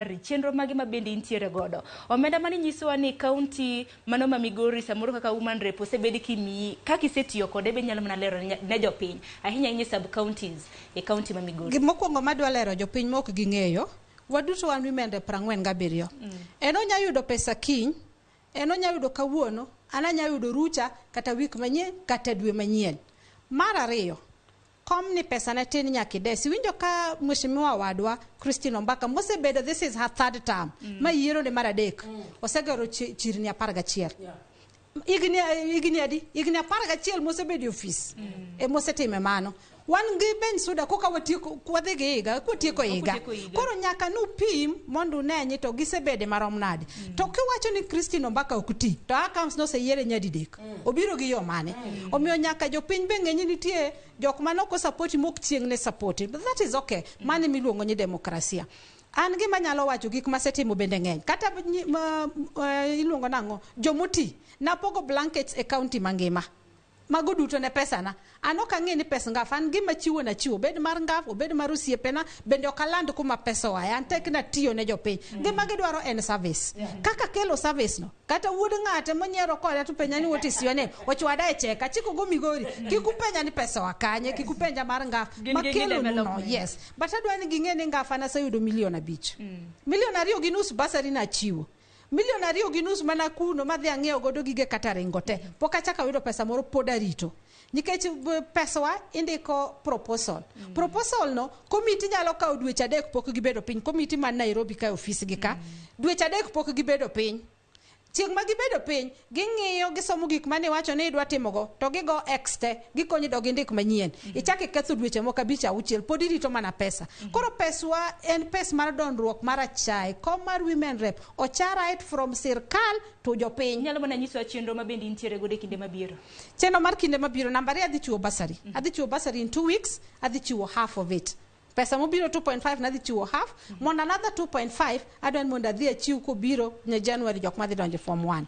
Chenro magi mabendi intiere godo. Omenda mani nyisowa ni kaunti mano ma Migori samoro kaka woman rep osebedi kimi kaka isetiyo kode be nyalo mana lero ne jopiny. Ahinya sub counties e kaunti ma Migori. Mokwongo madwa lero jopiny mok ging'eyo, waduto wan women rep 47. En onya yudo pesa kiny, en onya yudo kawuono, an anya yudo rucha kata wik manyien kata dwe manyien. Mar ariyo, kom ni pesa na tin nyakidesi. Winjo ka mheshimiwa wadwa Christine Ombaka mosebedo, this is her third term. Ma yiero ne mar adek. Osegero chirni 11. Igni adi? Igni 11 mosebedo office. E mosetime mano. Wan gi ben suda koka watieko kwadhi gi higa, kwatieko higa. Koro nyaka nupim mondo nenyi to gisebede marom nade. To kiwacho ni Christine Ombaka okuti, to accounts no se yiere nyadidek. Obiro gi yo mane. Omiyo nyaka jopiny be ng'enyi nitie jok manoko support mok chieng' ne support. But that is okay. Mane miluongo ni demokrasia. An gima nyalo wacho gik masetimo bende ng'eny. Kata iluongo nang'o jomoti napogo blankets e county mangima. Mago duto ne pesa na. Ano ka ng'e ni pesa ngaf, an gima chiwo na chiwo, bed mar ngaf, bed mar osiepena, bende okaland kuma pesa wa. An tek na tiyo ne jopiny. Gima gidwaro en service. Kaka kelo service no. Kata wuod ng'ate monyiero kode to penya ni what is your name? Ochwada e cheka, chiko go Migori. Kikupenya ni pesa wa kanye, kikupenja mar ngaf. Makelo no, yes. But adwa ni ging'e ni ngaf ana sayudo $1.5 million. $1.2 million gi nus basari na chiwo. $1.2 million gi nus mana kuno madhi ang'iewo godo gige kata ringo te. Pok achaka yudo pesa moro pod arito. Nikech pesa wa indiko proposal. Proposal no, komiti nyalo kawo dweche 3 pok gibedo piny. Komiti man Nairobi ka office gi ka. Dweche 3 pok gibedo piny. Chieng' ma gibedo piny, ging'iyo gisomo gik mane wacho ni idwa timogo, to gigo exte, gikonyi dog indik manyien. Ichaki ketho dweche moko 5-6, pod irito mana pesa. Koro peswa en pes mar dondruok mar achai, kom mar women rep, ocha right from sirkal to jopiny. Nyalo mana nyiso chenro mabendi intiere gode kinde mabiro. Chenro mar kinde mabiro, namba 2 adhi chiwo basari. Adhi chiwo basari in 2 weeks, adhi chiwo half of it. Pesa mobiro 2.5 nadhi chiwo half, mon another 2.5 adwan mondo adhi achiw ko biro ne January jok madhi donjo form 1.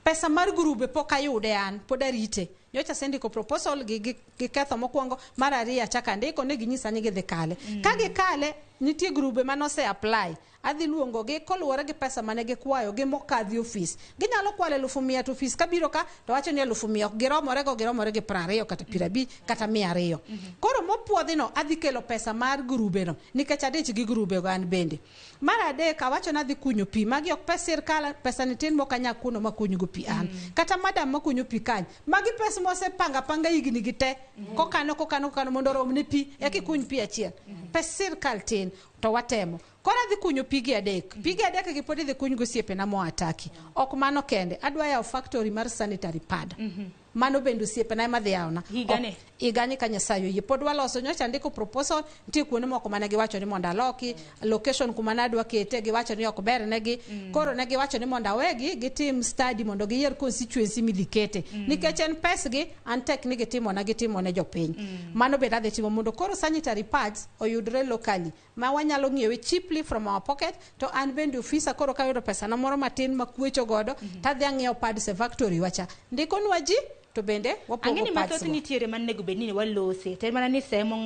Pesa mar grube pok ayude an, pod arite. Nyocha sendiko proposal gi ketho mokwongo, mar ariyo achaka ndiko ne ginyisa ni gidhi kale. Ka gikale nitie grube manose apply. Adhi luongo gi koluwore gi pesa mane gikwayo gi mokadhi office. Ginyalo kwale 100,000 to office kabiro ka to wacho ni 100,000 giromore gi 20 kata 50 kata 200. Koro mopuodhi no adhi kelo pesa mar grube no nikech adich gi grube go an bende. Mar adek awacho na adhi kunyo pi magi ok pesa sirkal, pesa ni tin mokanya kuno makunyo go pi an. Kata madam makunyo pi kany. Magi pesa mose panga higni gi te. Kokano mondo rom ne pi ekikuny pi achiel. Pesa sirkal tin to watemo. Kora dhi kunyo pigi adek. Pigi adek gi podi dhi kuny go siepe na mo ataki. Ok mano kende. Adwa yawo factory mar sanitary pad. Mano bendo siepe na madhi yawna. Higani ka Nyasaye yie. Pod waloso nyocha ndiko proposal nitie kuone moko mane giwacho ni mondo aloki location kuma nadwa kete giwacho ni ok ber negi. Koro ne giwacho ni mondo awegi gitim study mondo giyier constituency midhi kete. Nikech en pes gi an tek ni gitimo ne jopiny. Mano bende adhi timo mondo koro sanitary pads oyudre locally. Ma wanyalo ng'iewe cheaply from our pocket to an bende officer koro ka yudo pesa na moro matin makwecho godo tadhi ang'iewo pads e factory wacha. Ndiko nwa ji to bende wapogo pads. Ang'eni mathoth nitiere man nego bedni walose. Ter mana ni semo